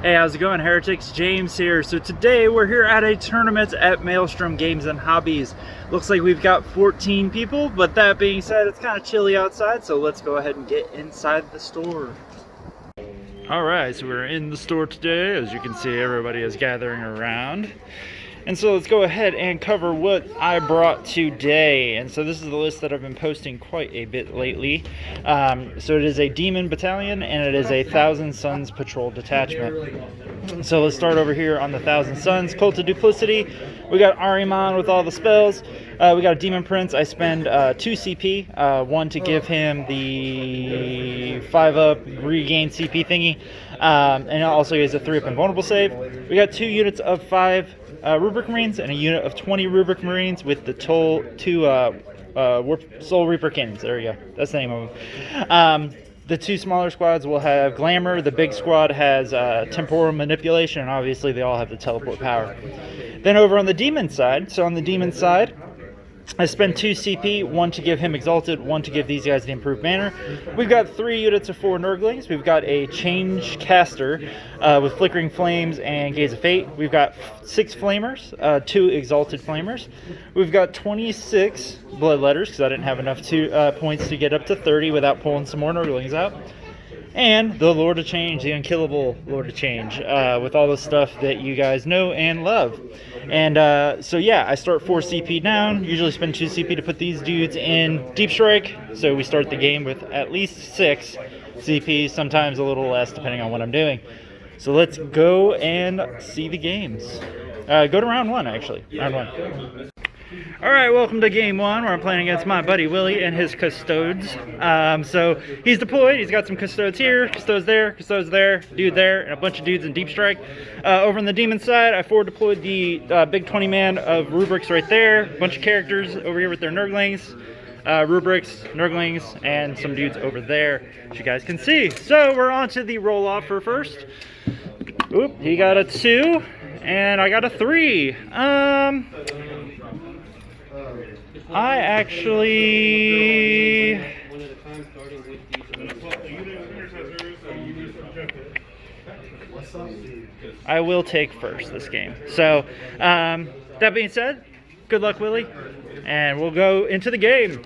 Hey, how's it going, Heretics? James here. So today we're here at a tournament at Maelstrom Games and Hobbies. Looks like we've got 14 people, but that being said, it's kind of chilly outside, so let's go ahead and get inside the store. Alright, so we're in the store today. As you can see, everybody is gathering around. And so let's go ahead and cover what I brought today. And so this is the list that I've been posting quite a bit lately. So it is a Demon Battalion and it is a Thousand Suns Patrol Detachment. So let's start over here on the Thousand Suns. Cult of Duplicity. We got Ahriman with all the spells. We got a Demon Prince. I spend 2 CP. One to give him the 5-up regain CP thingy. And also he has a 3-up invulnerable save. We got 2 units of 5 Rubric Marines and a unit of 20 Rubric Marines with the two Soul Reaper Cannons. There you go. That's the name of them. The 2 smaller squads will have Glamour. The big squad has Temporal Manipulation, and obviously they all have the teleport power. Then over on the Demon side, I spend 2 CP, 1 to give him Exalted, 1 to give these guys the Improved Banner. We've got 3 units of 4 Nurglings. We've got a Change Caster with Flickering Flames and Gaze of Fate. We've got 6 Flamers, 2 Exalted Flamers. We've got 26 Bloodletters, because I didn't have enough points to get up to 30 without pulling some more Nurglings out. And the Lord of Change, the unkillable Lord of Change, with all the stuff that you guys know and love. And so yeah, I start 4 CP down, usually spend 2 CP to put these dudes in Deep Strike, so we start the game with at least 6 CP, sometimes a little less depending on what I'm doing. So let's go and see the games. Go to round 1 actually, round 1. Alright, welcome to game 1 where I'm playing against my buddy Willie and his custodes. So he's deployed, he's got some custodes here, custodes there, dude there, and a bunch of dudes in Deep Strike. Over on the Demon side, I forward deployed the big 20 man of Rubrics right there, a bunch of characters over here with their Nurglings, Rubrics, Nurglings, and some dudes over there, as you guys can see. So we're on to the roll-off for first. Oop, he got a 2, and I got a 3. I will take first this game. So, that being said, good luck, Willie, and we'll go into the game.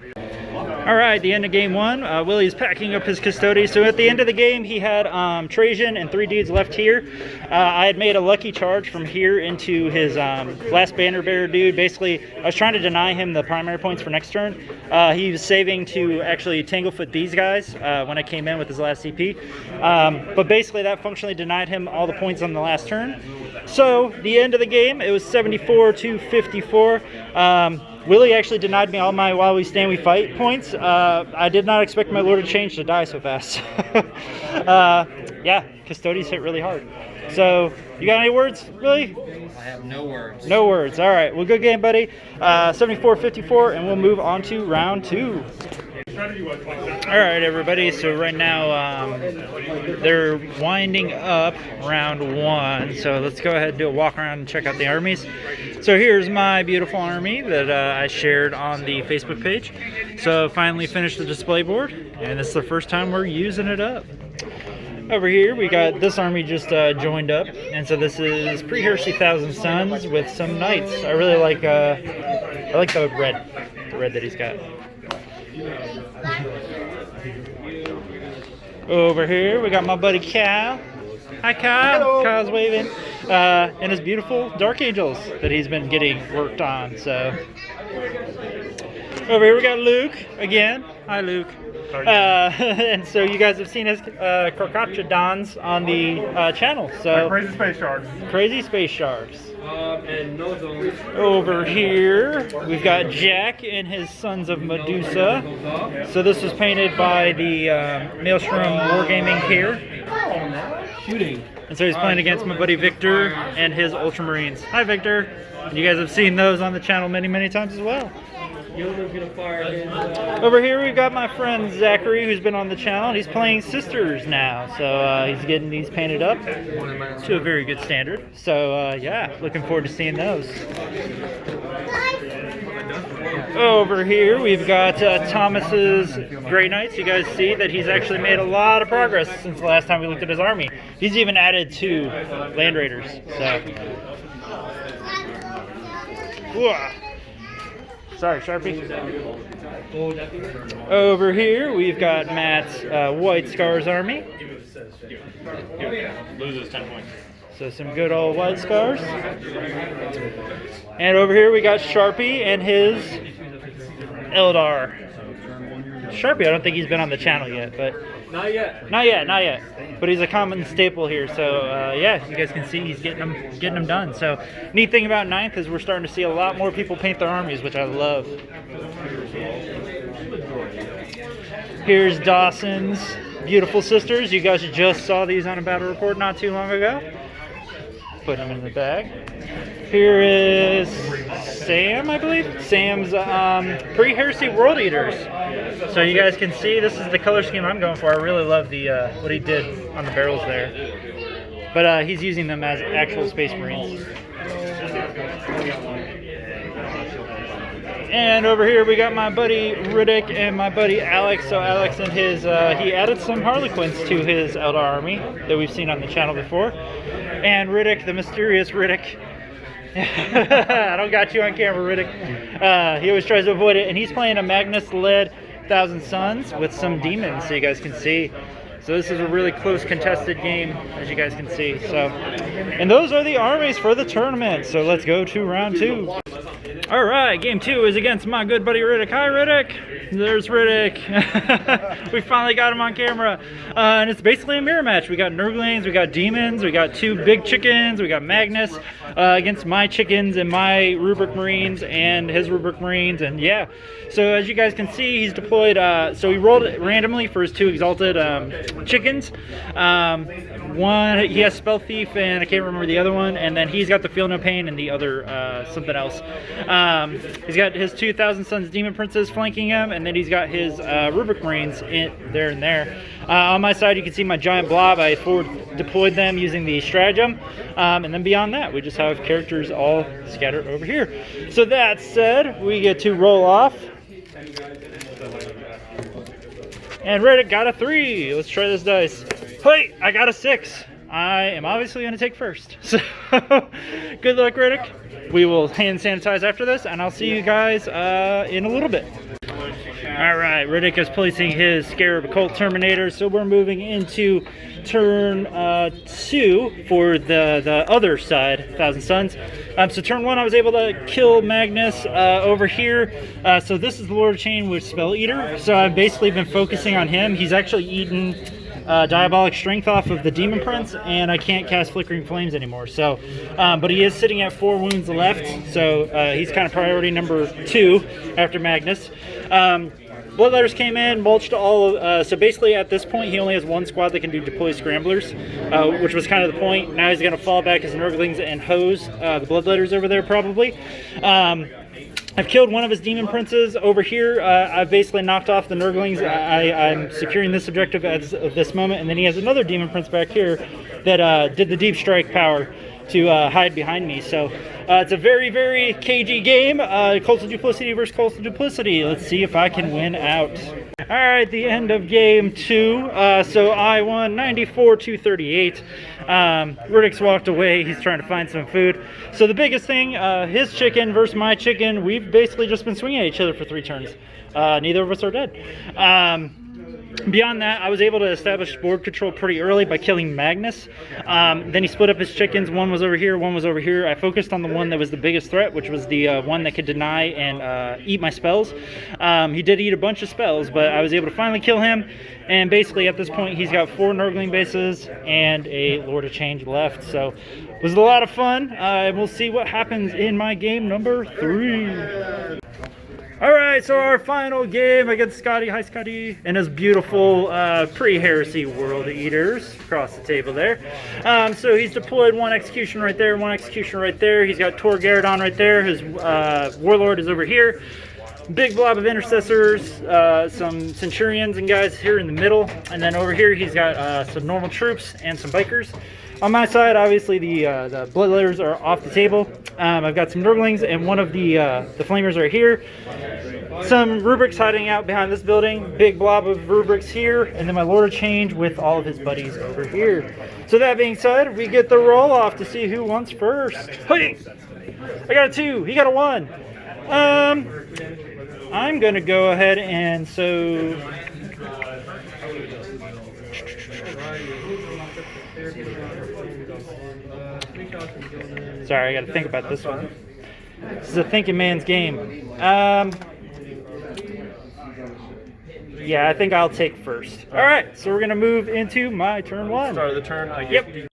Alright, the end of game 1, Willie's packing up his custody. So at the end of the game, he had Trajan and 3 dudes left here. I had made a lucky charge from here into his last banner bearer dude. Basically, I was trying to deny him the primary points for next turn. He was saving to actually Tanglefoot these guys when I came in with his last CP. But basically, that functionally denied him all the points on the last turn. So, the end of the game, it was 74 to 54. Willie actually denied me all my While We Stand We Fight points. I did not expect my Lord of Change to die so fast. Yeah, Custodies hit really hard. So, you got any words, Willie? I have no words. No words. All right. Well, good game, buddy. 74-54, and we'll move on to round 2. All right, everybody. So right now they're winding up round 1. So let's go ahead and do a walk around and check out the armies. So here's my beautiful army that I shared on the Facebook page. So finally finished the display board, and it's the first time we're using it up. Over here we got this army just joined up, and so this is pre-Heresy Thousand Suns with some knights. I really like the red that he's got. Over here we got my buddy Kyle. Hi Kyle. Hello. Kyle's waving. And his beautiful Dark Angels that he's been getting worked on. So over here we got Luke again. Hi Luke. And so you guys have seen his Carcatchodons on the channel. So Crazy Space Sharks. Crazy Space Sharks. And no zones. Over here, we've got Jack and his Sons of Medusa. So this was painted by the Maelstrom Wargaming here. Shooting. And so he's playing against my buddy Victor and his Ultramarines. Hi Victor. And you guys have seen those on the channel many, many times as well. Over here we've got my friend Zachary, who's been on the channel. He's playing Sisters now, so he's getting these painted up to a very good standard. So yeah, looking forward to seeing those. Over here, we've got Thomas's Grey Knights. You guys see that he's actually made a lot of progress since the last time we looked at his army. He's even added 2 Land Raiders. So, sorry, Sharpie. Over here, we've got Matt's White Scars army. Loses 10 points. So some good old White Scars. And over here, we got Sharpie and his Eldar. Sharpie, I don't think he's been on the channel yet, but Not yet. not yet. But he's a common staple here, so yeah, you guys can see he's getting them done. So neat thing about 9th is we're starting to see a lot more people paint their armies, which I love. Here's Dawson's Beautiful Sisters. You guys just saw these on a battle report not too long ago. Put them in the bag. Here is Sam, I believe. Sam's pre-Heresy World Eaters. So you guys can see this is the color scheme I'm going for. I really love the what he did on the barrels there. But he's using them as actual Space Marines. And over here we got my buddy Riddick and my buddy Alex. So Alex and his, he added some Harlequins to his Eldar army that we've seen on the channel before. And Riddick, the mysterious Riddick. I don't got you on camera, Riddick. He always tries to avoid it. And he's playing a Magnus-led Thousand Suns with some demons, so you guys can see. So this is a really close contested game, as you guys can see. So, and those are the armies for the tournament. So let's go to round 2. All right, game 2 is against my good buddy Heretic. Hi, Heretic. There's Heretic. We finally got him on camera. And it's basically a mirror match. We got Nurglings, we got Demons, we got 2 big chickens, we got Magnus against my chickens and my Rubric Marines and his Rubric Marines. And yeah, so as you guys can see, he's deployed, so he rolled it randomly for his 2 Exalted chickens. One, he has Spell Thief, and I can't remember the other one. And then he's got the Feel No Pain and the other something else. He's got his 2,000 Suns Demon Princes flanking him, and then he's got his Rubric Marines there and there. On my side, you can see my giant blob. I forward deployed them using the stratagem. And then beyond that, we just have characters all scattered over here. So that said, we get to roll off. And Reddit got a 3. Let's try this dice. Hey, I got a 6. I am obviously going to take first. So, good luck, Riddick. We will hand sanitize after this, and I'll see you guys in a little bit. All right, Riddick is placing his Scarab Cult Terminator, so we're moving into turn 2 for the other side, Thousand Suns. So turn 1, I was able to kill Magnus over here. So this is the Lord of Chain with Spell Eater. So I've basically been focusing on him. He's actually eaten Diabolic Strength off of the Demon Prince, and I can't cast Flickering Flames anymore. So, but he is sitting at 4 wounds left, so he's kind of priority number 2 after Magnus. Bloodletters came in, mulched all of, so basically at this point he only has 1 squad that can do Deploy Scramblers, which was kind of the point. Now he's going to fall back as Nurglings and hose the Bloodletters over there probably. I've killed one of his Demon Princes over here. I've basically knocked off the Nurglings. I'm securing this objective as of this moment, and then he has another Demon Prince back here that did the Deep Strike power to hide behind me. So it's a very, very cagey game. Cult of Duplicity versus Cult of Duplicity. Let's see if I can win out. All right, the end of game 2. So I won 94-38. Riddick's walked away. He's trying to find some food. So the biggest thing, his chicken versus my chicken, we've basically just been swinging at each other for 3 turns. Neither of us are dead. Beyond that, I was able to establish board control pretty early by killing Magnus. Then he split up his chickens. One was over here, one was over here. I focused on the one that was the biggest threat, which was the one that could deny and eat my spells. He did eat a bunch of spells, but I was able to finally kill him. And basically at this point, he's got 4 Nurgling bases and a Lord of Change left. So it was a lot of fun. We'll see what happens in my game number 3. Alright, so our final game against Scotty. Hi, Scotty. And his beautiful pre-Heresy World Eaters across the table there. So he's deployed 1 execution right there, 1 execution right there. He's got Tor Garadon right there. His Warlord is over here. Big blob of Intercessors, some Centurions and guys here in the middle. And then over here he's got some normal troops and some Bikers. On my side, obviously, the Bloodletters are off the table. I've got some Nurglings and one of the Flamers right here. some rubrics hiding out behind this building, big blob of rubrics here, and then my Lord of Change with all of his buddies over here. So that being said, we get the roll off to see who wants first. Hey! I got a 2, he got a 1. I'm gonna go ahead and sorry, I gotta think about this one. This is a thinking man's game. Yeah, I think I'll take first. All right, so we're gonna move into my turn 1. Start of the turn. Yep.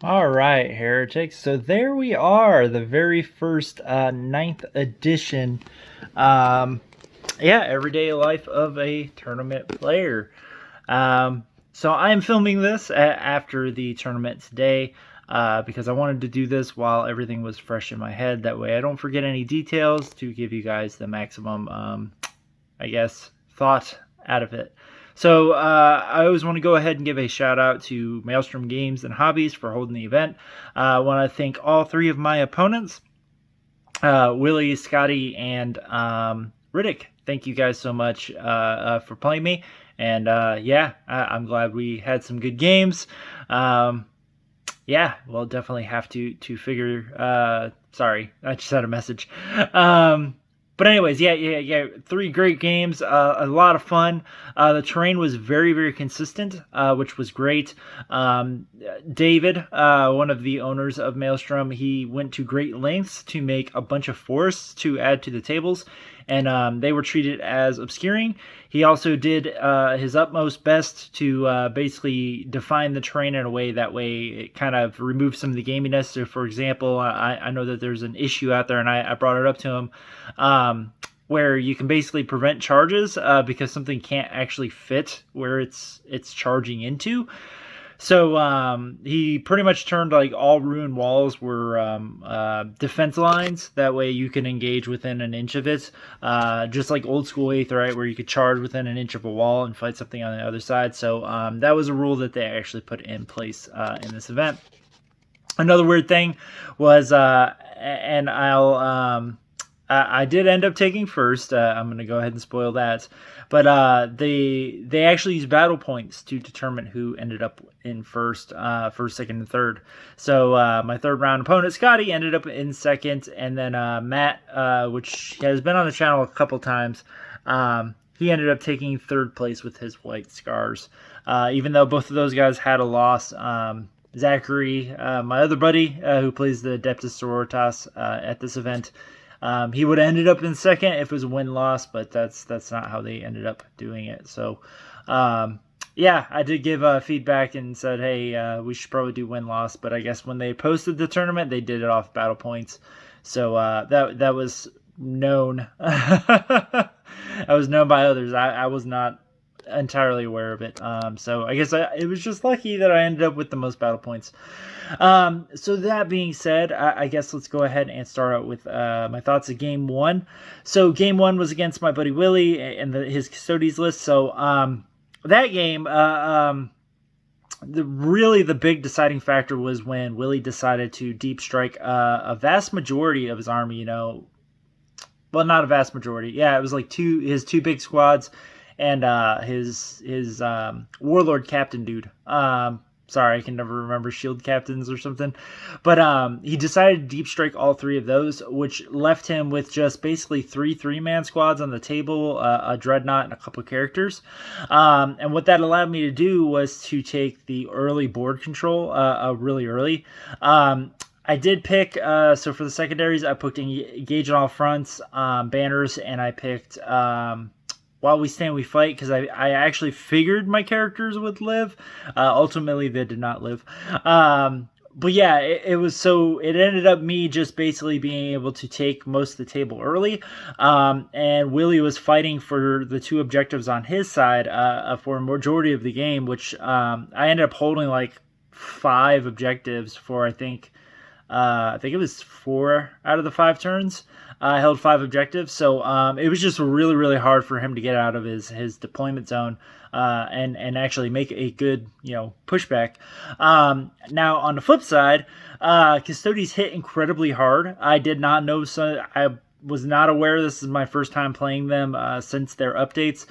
All right, Heretics. So there we are, the very first 9th edition. Everyday life of a tournament player. So I'm filming this after the tournament today because I wanted to do this while everything was fresh in my head. That way I don't forget any details to give you guys the maximum, thought out of it. So I always want to go ahead and give a shout out to Maelstrom Games and Hobbies for holding the event. I want to thank all 3 of my opponents, Willie, Scotty, and Heretic. Thank you guys so much for playing me. And I'm glad we had some good games. We'll definitely have to figure. Sorry, I just had a message. But anyways, 3 great games, a lot of fun. The terrain was very, very consistent, which was great. David, one of the owners of Maelstrom, he went to great lengths to make a bunch of forests to add to the tables, and they were treated as obscuring. He also did his utmost best to basically define the terrain in a way that way it kind of removes some of the gaminess. So, for example, I know that there's an issue out there, and I brought it up to him, where you can basically prevent charges because something can't actually fit where it's charging into. So he pretty much turned like all ruined walls were defense lines. That way you can engage within an inch of it, just like old school 8th, right, where you could charge within an inch of a wall and fight something on the other side. So that was a rule that they actually put in place in this event. Another weird thing was, I did end up taking first. I'm going to go ahead and spoil that. But they actually use battle points to determine who ended up in first, second, and third. So my third round opponent, Scotty, ended up in second. And then Matt, which has been on the channel a couple times, he ended up taking third place with his white scars. Even though both of those guys had a loss, Zachary, my other buddy, who plays the Adeptus Sororitas at this event, he would have ended up in second if it was a win-loss, but that's not how they ended up doing it. So, I did give feedback and said, hey, we should probably do win-loss. But I guess when they posted the tournament, they did it off battle points. So that was known. That was known by others. I was not entirely aware of it. So I guess it was just lucky that I ended up with the most battle points. So that being said, I guess let's go ahead and start out with my thoughts of game 1. So game 1 was against my buddy Willie and his Custodes list. So that game, the big deciding factor was when Willie decided to deep strike a vast majority of his army. Well, not a vast majority. Yeah, it was like his 2 big squads and his warlord captain dude. Sorry, I can never remember shield captains or something. But he decided to deep strike all 3 of those, which left him with just basically 3 3-man squads on the table, a dreadnought, and a couple of characters. And what that allowed me to do was to take the early board control really early. I did pick, so for the secondaries, I picked engage on all fronts, banners, and I picked While We Stand, We Fight, because I actually figured my characters would live. Ultimately, they did not live. But yeah, it ended up me just basically being able to take most of the table early. And Willie was fighting for the 2 objectives on his side for a majority of the game, which I ended up holding like 5 objectives for, I think it was 4 out of the 5 turns. I held 5 objectives, so it was just really, really hard for him to get out of his deployment zone and actually make a good, pushback. Now, on the flip side, Custodes hit incredibly hard. I did not know, so was not aware. This is my first time playing them since their updates.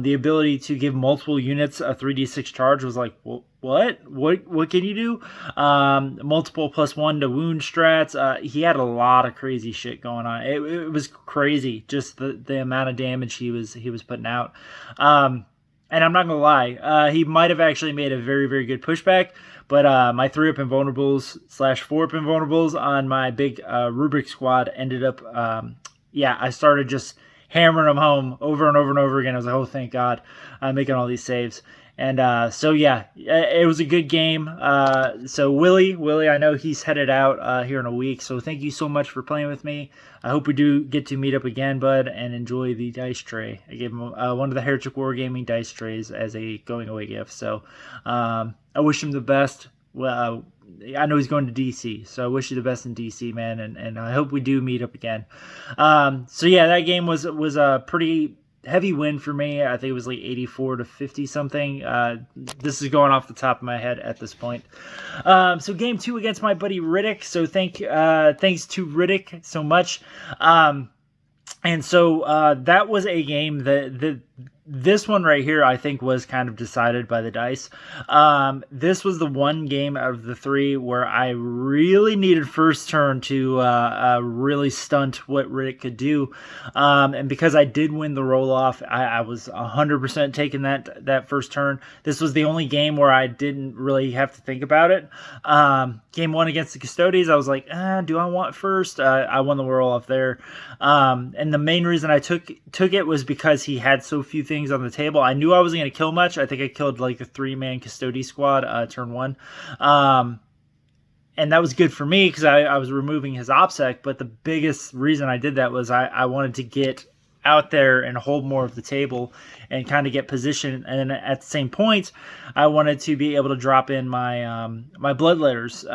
The ability to give multiple units a 3d6 charge was like, what can you do? Multiple +1 to wound strats. He had a lot of crazy shit going on. It was crazy, just the amount of damage he was putting out. And I'm not gonna lie, he might have actually made a very, very good pushback. But my 3-up invulnerables / 4-up invulnerables on my big rubric squad ended up, I started just hammering them home over and over and over again. I was like, oh, thank God, I'm making all these saves. And it was a good game. So Willie, I know he's headed out here in a week. So thank you so much for playing with me. I hope we do get to meet up again, bud, and enjoy the dice tray. I gave him one of the Heretic Wargaming dice trays as a going away gift. So I wish him the best. Well, I know he's going to DC, so I wish you the best in DC, man, and I hope we do meet up again. That game was a pretty heavy win for me. I think it was like 84 to 50 something. This is going off the top of my head at this point. So game 2 against my buddy Heretic. So thanks to Heretic so much. That was a game that this one right here, I think, was kind of decided by the dice. This was the one game out of the 3 where I really needed first turn to really stunt what Heretic could do. And because I did win the roll-off, I was 100% taking that first turn. This was the only game where I didn't really have to think about it. Game 1 against the Custodies, I was like, do I want first? I won the roll-off there. And the main reason I took it was because he had so few things on the table. I knew I wasn't going to kill much. I think I killed like a 3-man Custody squad turn 1. And that was good for me because I was removing his OPSEC. But the biggest reason I did that was I wanted to get out there and hold more of the table and kind of get position. And at the same point, I wanted to be able to drop in my my bloodletters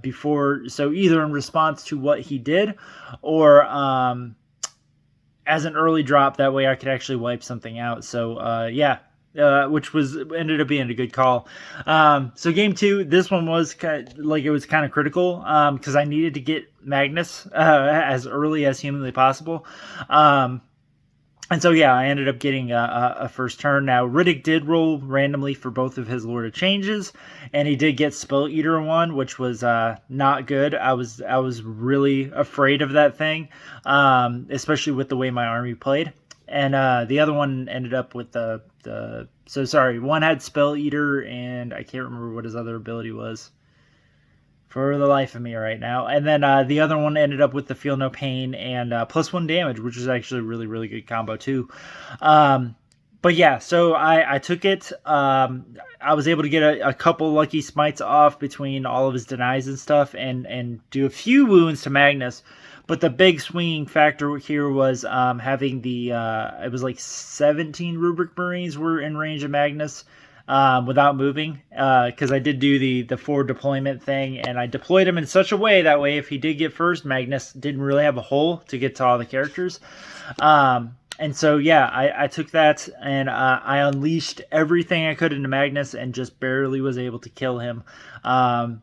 before. So either in response to what he did or as an early drop, that way I could actually wipe something out. So which ended up being a good call. So game 2, this one was kind of critical because I needed to get Magnus as early as humanly possible. I ended up getting a first turn. Now, Heretic did roll randomly for both of his Lord of Changes, and he did get Spell Eater 1, which was not good. I was really afraid of that thing, especially with the way my army played. And the other one ended up with one had Spell Eater, and I can't remember what his other ability was for the life of me right now. And then the other one ended up with the Feel No Pain and +1 damage, which is actually a really, really good combo too. So I took it. I was able to get a couple lucky smites off between all of his denies and stuff and do a few wounds to Magnus. But the big swinging factor here was having it was like 17 Rubric Marines were in range of Magnus without moving, because I did do the 4 deployment thing, and I deployed him in such a way that way if he did get first, Magnus didn't really have a hole to get to all the characters. I took that and I unleashed everything I could into Magnus and just barely was able to kill him.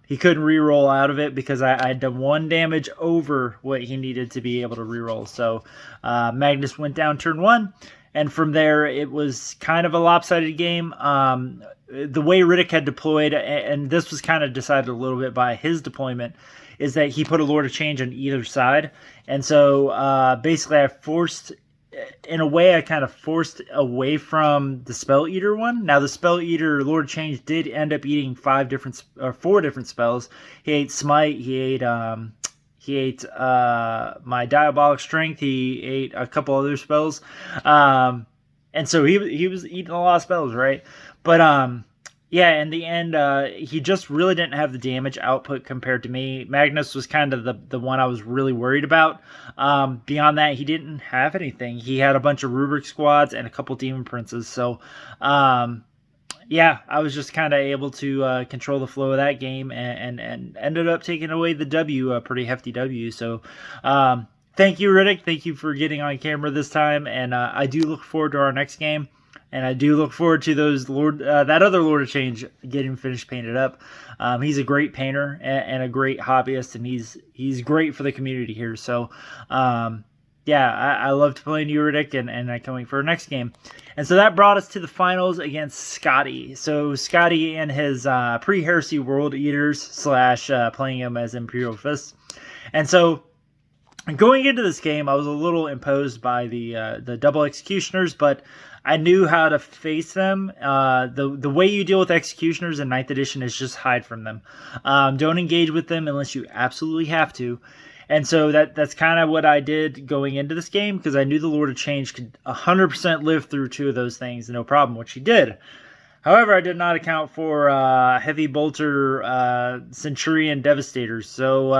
He couldn't reroll out of it because I had done 1 damage over what he needed to be able to reroll. So Magnus went down turn 1. And from there, it was kind of a lopsided game. The way Heretic had deployed, and this was kind of decided a little bit by his deployment, is that he put a Lord of Change on either side. And so basically I kind of forced away from the Spell Eater one. Now the Spell Eater Lord of Change did end up eating 4 different spells. He ate Smite, he ate my Diabolic Strength. He ate a couple other spells. And so he was eating a lot of spells, right? But in the end, he just really didn't have the damage output compared to me. Magnus was kind of the one I was really worried about. Beyond that, he didn't have anything. He had a bunch of Rubric squads and a couple Demon Princes. So I was just kind of able to control the flow of that game and ended up taking away the W, a pretty hefty W. So thank you, Heretic. Thank you for getting on camera this time. And I do look forward to our next game. And I do look forward to that other Lord of Change getting finished painted up. He's a great painter and a great hobbyist, and he's great for the community here. So yeah, I loved playing Heretic, and I can't wait for our next game. And so that brought us to the finals against Scotty. So Scotty and his pre-heresy World Eaters slash playing him as Imperial Fists. And so going into this game, I was a little imposed by the double executioners, but I knew how to face them. The way you deal with executioners in 9th edition is just hide from them. Don't engage with them unless you absolutely have to. And so that's kind of what I did going into this game, because I knew the Lord of Change could 100% live through 2 of those things, no problem, which he did. However, I did not account for Heavy Bolter Centurion Devastators, so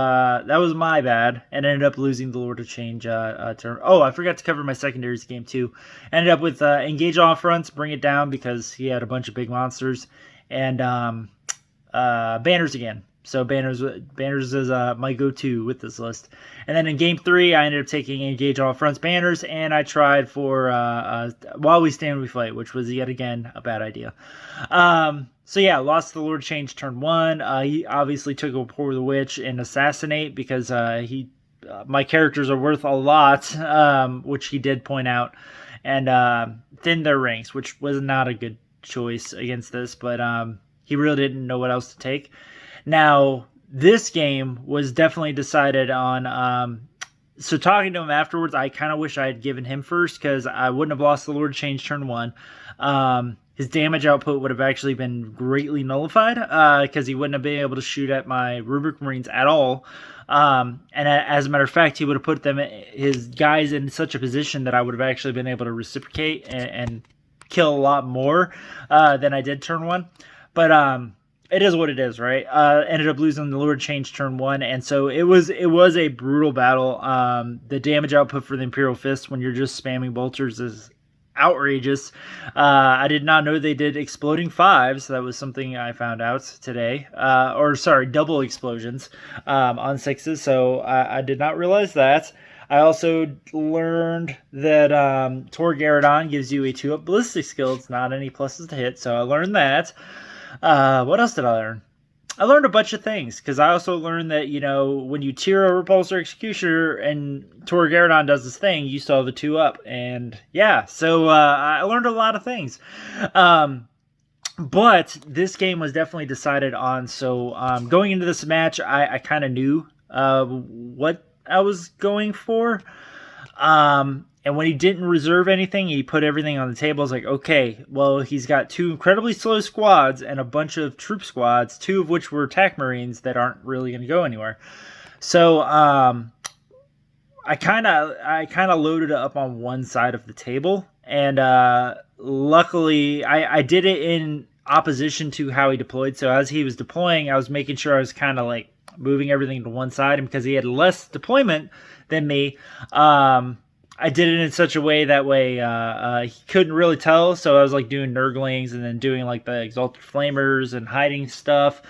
that was my bad, and ended up losing the Lord of Change turn. Oh, I forgot to cover my secondaries game too. Ended up with Engage All Fronts, Bring It Down, because he had a bunch of big monsters, and Banners again. So Banners is my go-to with this list. And then in game 3, I ended up taking Engage All Fronts Banners, and I tried for While We Stand We Fight, which was yet again a bad idea. So yeah, lost the Lord Change turn 1. He obviously took a Pour the Witch and Assassinate, because my characters are worth a lot, which he did point out, and thinned their ranks, which was not a good choice against this, but he really didn't know what else to take. Now, this game was definitely decided on, so talking to him afterwards, I kind of wish I had given him first, because I wouldn't have lost the Lord Change turn 1. His damage output would have actually been greatly nullified, because he wouldn't have been able to shoot at my Rubric Marines at all. And as a matter of fact, he would have put his guys in such a position that I would have actually been able to reciprocate and kill a lot more than I did turn 1. But it is what it is, right? Ended up losing the Lord Change turn 1, and so it was a brutal battle. The damage output for the Imperial Fist when you're just spamming bolters is outrageous. I did not know they did exploding 5s. That was something I found out today. Double explosions on 6s. So I did not realize that. I also learned that Tor Garadon gives you a 2-up ballistic skill. It's not any pluses to hit, so I learned that. What else did I learn? I learned a bunch of things, because I also learned that, when you tier a Repulsor Executioner and Tor Garadon does this thing, you still have the 2-up. And yeah, so I learned a lot of things. But this game was definitely decided on. So going into this match, I kind of knew what I was going for. And when he didn't reserve anything, he put everything on the table. I was like, okay, well, he's got 2 incredibly slow squads and a bunch of troop squads, 2 of which were attack marines that aren't really going to go anywhere. So I kind of loaded up on one side of the table, and luckily I did it in opposition to how he deployed. So as he was deploying, I was making sure I was kind of like moving everything to one side, and because he had less deployment than me, I did it in such a way that he couldn't really tell. So I was like doing Nurglings, and then doing like the Exalted Flamers and hiding stuff,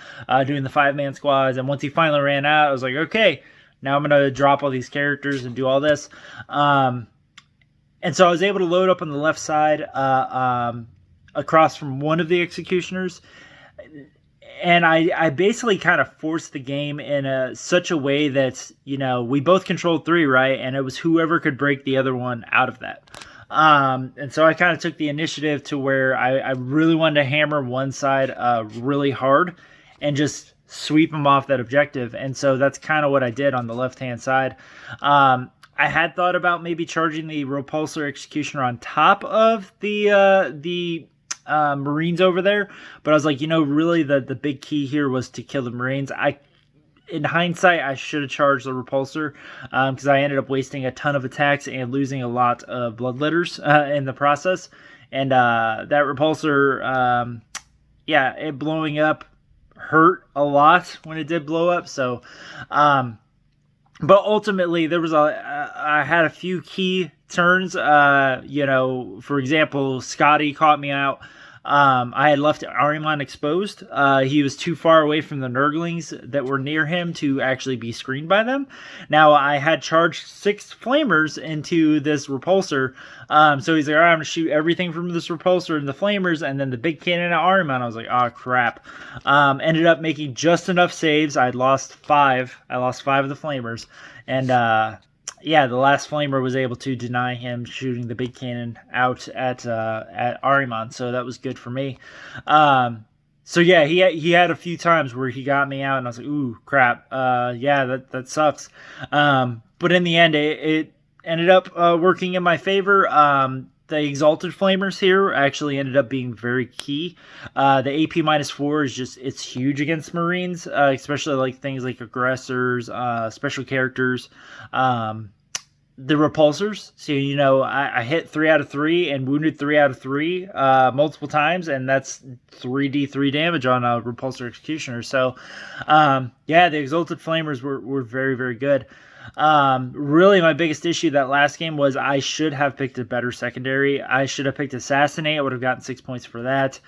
doing the 5-man squads. And once he finally ran out, I was like, okay, now I'm going to drop all these characters and do all this. And so I was able to load up on the left side across from one of the executioners. And I basically kind of forced the game in such a way that, we both controlled 3, right? And it was whoever could break the other one out of that. And so I kind of took the initiative to where I really wanted to hammer one side really hard and just sweep them off that objective. And so that's kind of what I did on the left-hand side. I had thought about maybe charging the Repulsor Executioner on top of the Marines over there, but I was like, really the big key here was to kill the Marines. In hindsight, I should have charged the Repulsor, because I ended up wasting a ton of attacks and losing a lot of Bloodletters in the process. And that Repulsor, it blowing up hurt a lot when it did blow up. So but ultimately there was I had a few key turns. For example, Scotty caught me out. I had left Ariman exposed. He was too far away from the Nurglings that were near him to actually be screened by them. Now, I had charged 6 Flamers into this Repulsor. So he's like, all right, I'm going to shoot everything from this Repulsor and the Flamers, and then the big cannon at Ariman. I was like, oh, crap. Ended up making just enough saves. I lost 5. I lost 5 of the Flamers. And yeah, the last flamer was able to deny him shooting the big cannon out at Ariman, so that was good for me. So yeah, he had a few times where he got me out, and I was like, ooh, crap. Yeah, that sucks. But in the end, it ended up working in my favor. The Exalted Flamers here actually ended up being very key. The AP -4 is just, it's huge against Marines, especially like things like aggressors, special characters, the repulsors. So, you know, I hit 3 out of 3 and wounded 3 out of 3 multiple times, and that's 3d3 damage on a repulsor executioner. So, yeah, the Exalted Flamers were very, very good. Really, my biggest issue that last game was I should have picked a better secondary. I should have picked Assassinate. I would have gotten 6 points for that.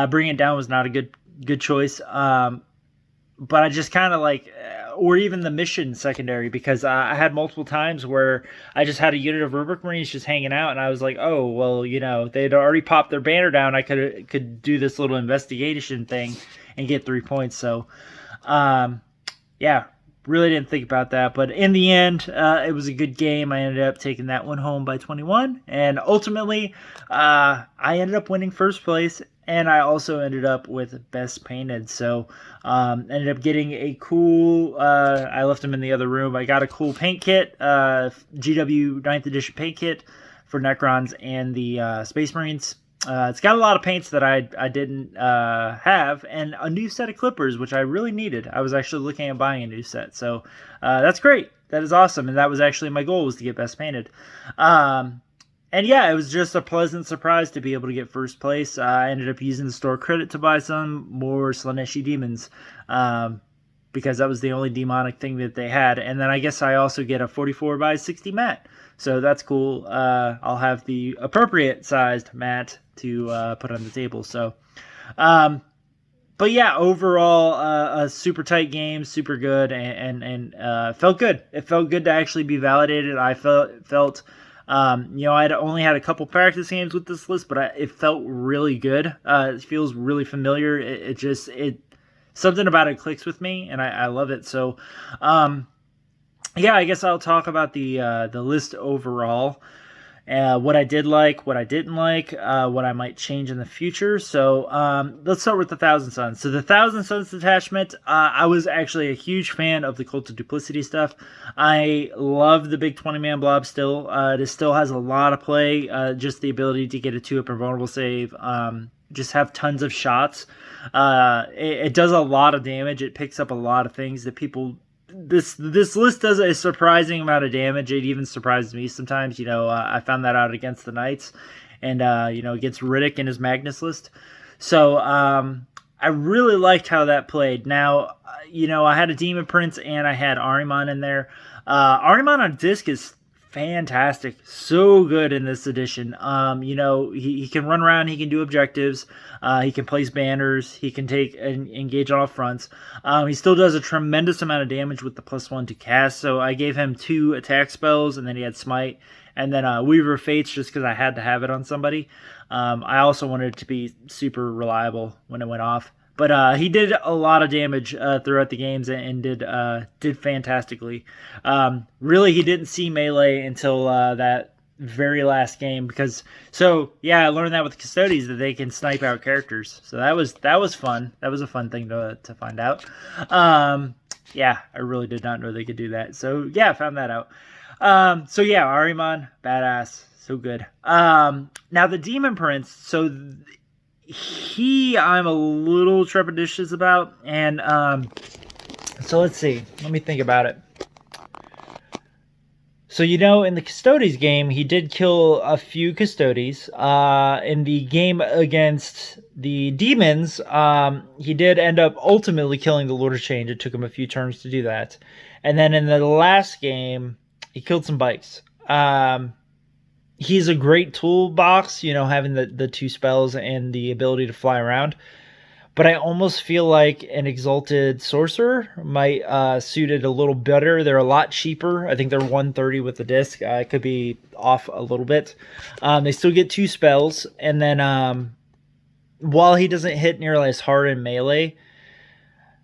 Bring It Down was not a good choice. But I just kind of like, or even the mission secondary, because I had multiple times where I just had a unit of Rubric Marines just hanging out, and I was like, oh, well, you know, they'd already popped their banner down. I could do this little investigation thing and get 3 points. So, yeah, really didn't think about that. But in the end, it was a good game. I ended up taking that one home by 21, and ultimately, I ended up winning first place. And I also ended up with Best Painted. So, ended up getting a cool, I left them in the other room. I got a cool paint kit, GW 9th edition paint kit for Necrons and the Space Marines. It's got a lot of paints that I didn't have, and a new set of clippers, which I really needed. I was actually looking at buying a new set. So, that's great. That is awesome. And that was actually my goal, was to get Best Painted. And yeah, it was just a pleasant surprise to be able to get first place. I ended up using the store credit to buy some more Slaneshi demons, because that was the only demonic thing that they had. And then I guess I also get a 44 by 60 mat. So that's cool. I'll have the appropriate sized mat to put on the table. So, but yeah, overall, a super tight game, super good, and felt good. It felt good to actually be validated. I felt you know, I'd only had a couple practice games with this list, but it felt really good. It feels really familiar. It just something about it clicks with me, and I love it. So, yeah, I guess I'll talk about the list overall. What I did like, what I didn't like, what I might change in the future. So let's start with the Thousand Suns. So the Thousand Suns detachment, I was actually a huge fan of the Cult of Duplicity stuff. I love the big 20-man blob still. It still has a lot of play, just the ability to get a 2-up invulnerable save, just have tons of shots. It does a lot of damage. It picks up a lot of things that people... This list does a surprising amount of damage. It even surprises me sometimes. You know, I found that out against the Knights, and you know, against Riddick in his Magnus list. So I really liked how that played. Now, you know, I had a Demon Prince and I had Ahriman in there. Ahriman on disc is fantastic, so good in this edition. You know, he can run around, he can do objectives, he can place banners, he can take and engage on all fronts. He still does a tremendous amount of damage with the +1 to cast, so I gave him 2 attack spells, and then he had Smite, and then Weaver of Fates just because I had to have it on somebody. I also wanted it to be super reliable when it went off. But he did a lot of damage throughout the games and did fantastically. Really, he didn't see melee until that very last game I learned that with Custodes, that they can snipe out characters. So that was fun. That was a fun thing to find out. Yeah, I really did not know they could do that. So yeah, I found that out. So yeah, Ahriman, badass, so good. Now the Demon Prince, so I'm a little trepidatious about, and so let's see. Let me think about it. So, you know, in the Custodes game, he did kill a few Custodes. In the game against the Demons, he did end up ultimately killing the Lord of Change. It took him a few turns to do that. And then in the last game, he killed some bikes. He's a great toolbox, you know, having the 2 spells and the ability to fly around. But I almost feel like an Exalted Sorcerer might suit it a little better. They're a lot cheaper. I think they're 130 with the disc. It could be off a little bit. They still get 2 spells. And then while he doesn't hit nearly as hard in melee,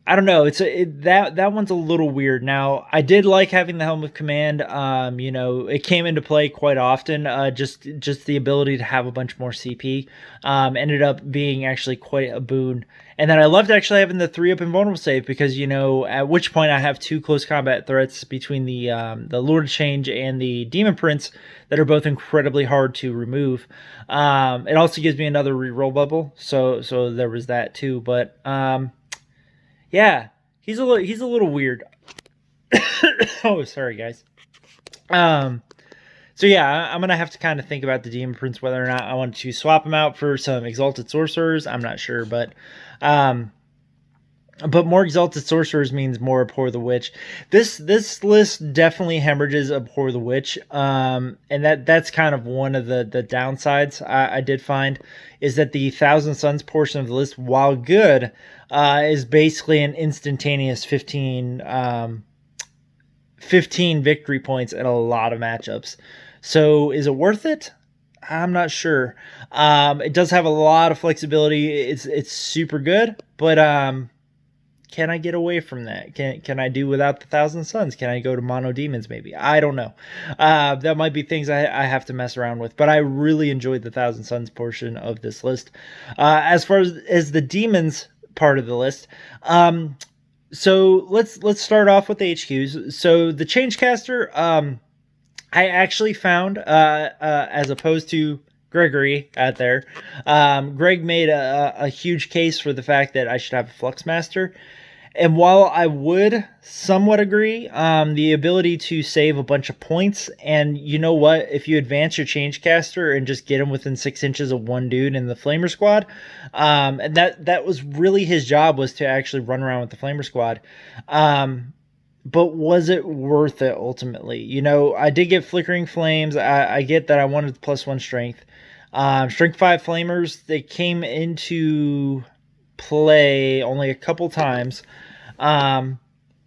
I don't know. That one's a little weird. Now, I did like having the Helm of Command. It came into play quite often. Just the ability to have a bunch more CP ended up being actually quite a boon. And then I loved actually having the 3-up invulnerable save because at which point I have 2 close combat threats between the Lord of Change and the Demon Prince that are both incredibly hard to remove. It also gives me another reroll bubble, so there was that too. But yeah, he's a little weird. Oh, sorry guys. So yeah, I'm gonna have to kind of think about the Demon Prince, whether or not I want to swap him out for some Exalted Sorcerers. I'm not sure, but more Exalted Sorcerers means more Abhor the Witch. This list definitely hemorrhages Abhor the Witch, and that's kind of one of the downsides I did find, is that the Thousand Suns portion of the list, while good, is basically an instantaneous 15 victory points in a lot of matchups. So is it worth it? I'm not sure. It does have a lot of flexibility. It's super good, but can I get away from that? Can I do without the Thousand Suns? Can I go to mono demons maybe? I don't know. That might be things I have to mess around with, but I really enjoyed the Thousand Suns portion of this list. As far as the demons part of the list, so let's start off with the HQs. So the Changecaster, I actually found, as opposed to Gregory out there, Greg made a huge case for the fact that I should have a Fluxmaster. And while I would somewhat agree, the ability to save a bunch of points, and you know what, if you advance your Changecaster and just get him within 6 inches of one dude in the Flamer Squad, and that was really his job, was to actually run around with the Flamer Squad. But was it worth it ultimately? I did get Flickering Flames. I get that I wanted +1 strength. Strength 5 Flamers, they came into play only a couple times. I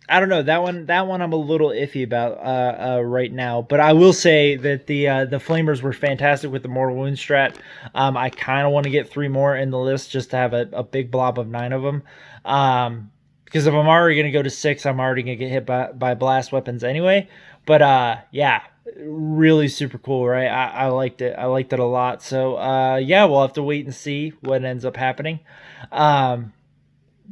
don't know, that one I'm a little iffy about right now, but I will say that the Flamers were fantastic with the Mortal Wound strat. I kind of want to get 3 more in the list just to have a big blob of 9 of them. Because if I'm already going to go to 6, I'm already going to get hit by blast weapons anyway. But yeah, really super cool, right? I liked it. I liked it a lot. So yeah, we'll have to wait and see what ends up happening.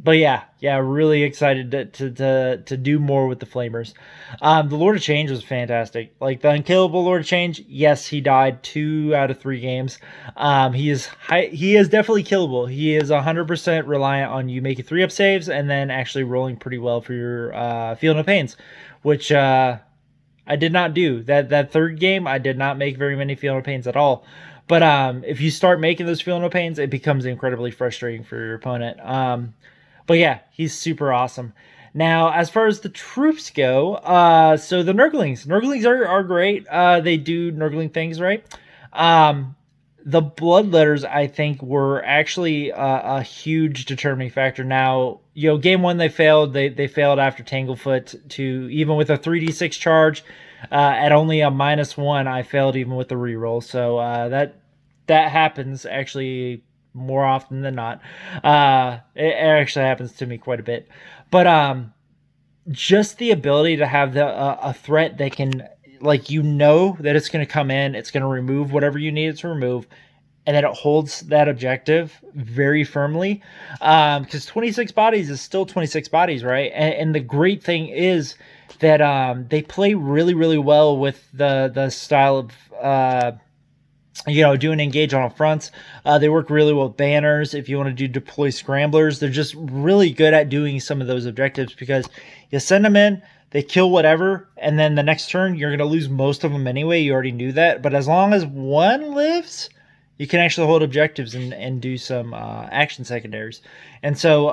But yeah, really excited to do more with the Flamers. The Lord of Change was fantastic. Like the unkillable Lord of Change, yes, he died 2 out of 3 games. He is definitely killable. He is 100% reliant on you making 3-up saves and then actually rolling pretty well for your Feel No Pains, which I did not do. That third game, I did not make very many Feel No Pains at all. But if you start making those Feel No Pains, it becomes incredibly frustrating for your opponent. But yeah, he's super awesome. Now, as far as the troops go, so the Nurglings. Nurglings are great. They do Nurgling things, right? The Bloodletters, I think, were actually a huge determining factor. Now, game 1 they failed. They failed after Tanglefoot to, even with a 3d6 charge, at only a -1, I failed even with the reroll. So that happens actually more often than not. It actually happens to me quite a bit. But just the ability to have a threat that can, like, that it's going to come in, it's going to remove whatever you need it to remove, and that it holds that objective very firmly. Because 26 bodies is still 26 bodies, right? And the great thing is that they play really, really well with the style of doing engage on all fronts. They work really well with banners. If you want to do deploy scramblers, they're just really good at doing some of those objectives, because you send them in, they kill whatever, and then the next turn you're going to lose most of them anyway. You already knew that. But as long as one lives, you can actually hold objectives and do some action secondaries. And so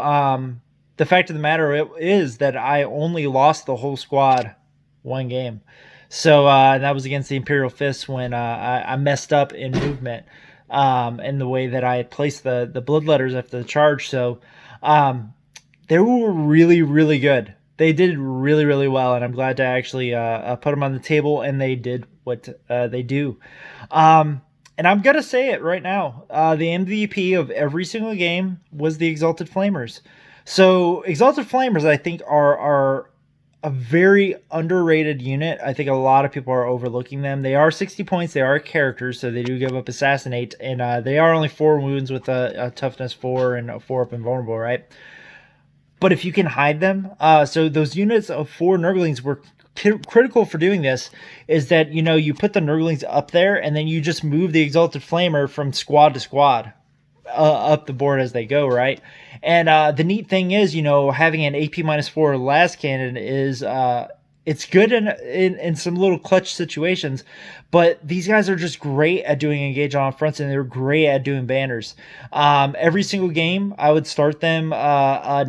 the fact of the matter is that I only lost the whole squad 1 game. So that was against the Imperial Fists, when I messed up in movement in the way that I had placed the Bloodletters after the charge. So they were really, really good. They did really, really well, and I'm glad to actually put them on the table, and they did what they do. And I'm going to say it right now. The MVP of every single game was the Exalted Flamers. So Exalted Flamers, I think, are a very underrated unit. I think a lot of people are overlooking them. They are 60 points. They are characters, so they do give up Assassinate, and they are only 4 wounds with a toughness 4 and a 4 up invulnerable, right? But if you can hide them, so those units of 4 Nurglings were critical for doing this, is that, you know, you put the Nurglings up there, and then you just move the Exalted Flamer from squad to squad. Up the board as they go, right? And the neat thing is, you know, having an AP -4 last cannon is it's good in some little clutch situations, but these guys are just great at doing engage on fronts, and they're great at doing banners. Every single game, I would start them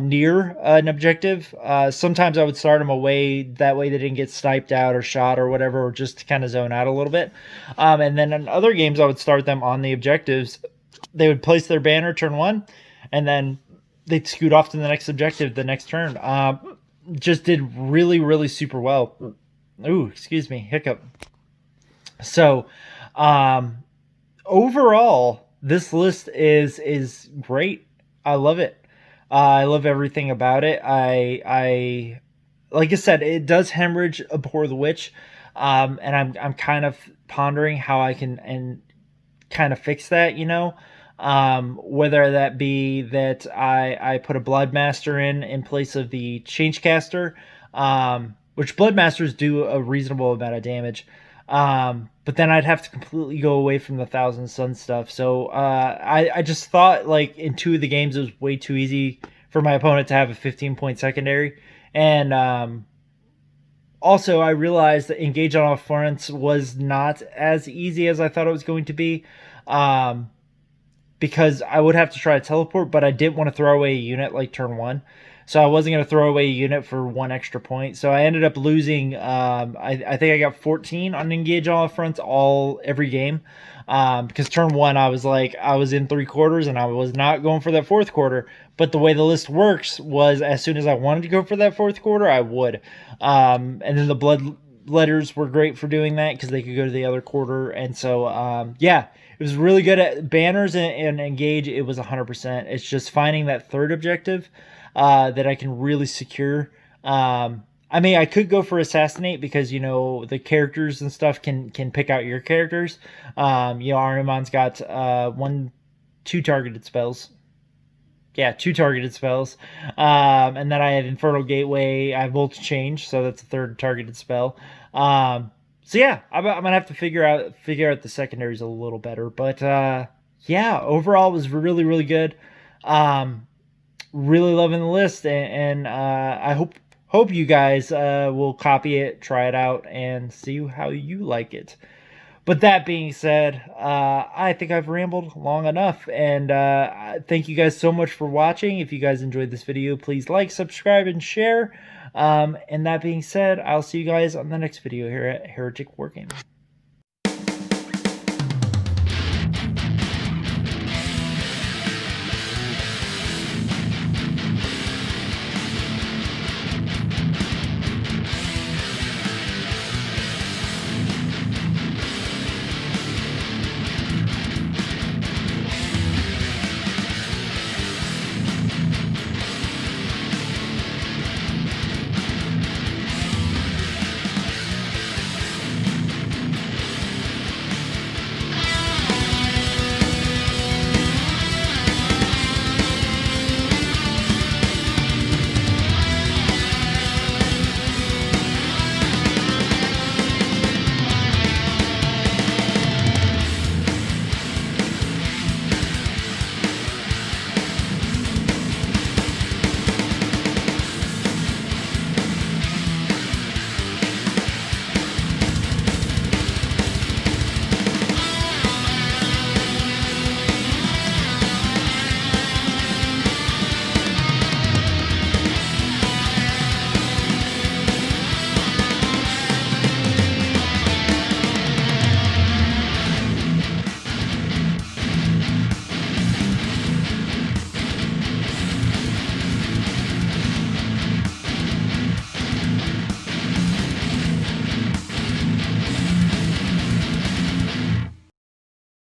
near an objective. Sometimes I would start them away, that way they didn't get sniped out or shot or whatever, or just to kind of zone out a little bit. And then in other games, I would start them on the objectives. They would place their banner turn 1, and then they'd scoot off to the next objective the next turn. Just did really, really super well. Ooh, excuse me, hiccup. So, overall, this list is great. I love it. I love everything about it. I like I said, it does hemorrhage Abhor the Witch, and I'm kind of pondering how I can kind of fix that, you know. Whether that be that I put a Bloodmaster in place of the Changecaster, which Bloodmasters do a reasonable amount of damage, but then I'd have to completely go away from the Thousand Sun stuff. So I just thought, like, in 2 of the games it was way too easy for my opponent to have a 15-point secondary, and also I realized that engage on all fronts was not as easy as I thought it was going to be. Because I would have to try to teleport, but I didn't want to throw away a unit like turn 1. So I wasn't going to throw away a unit for 1 extra point. So I ended up losing, I think I got 14 on engage all fronts every game. Because turn 1, I was in 3 quarters and I was not going for that 4th quarter. But the way the list works was, as soon as I wanted to go for that 4th quarter, I would. And then the blood letters were great for doing that because they could go to the other quarter. And so, yeah. It was really good at banners and engage. It was 100%. It's just finding that 3rd objective that I can really secure. I mean, I could go for assassinate because, you know, the characters and stuff can pick out your characters. You know, Arnimon's got 2 targeted spells. Yeah, 2 targeted spells. And then I have Infernal Gateway. I have Voltage Change, so that's a 3rd targeted spell. So yeah, I'm gonna have to figure out the secondaries a little better, but yeah, overall it was really, really good. Really loving the list, and I hope you guys will copy it, try it out, and see how you like it. But that being said, I think I've rambled long enough, and thank you guys so much for watching. If you guys enjoyed this video, please like, subscribe, and share. And that being said, I'll see you guys on the next video here at Heretic Wargaming.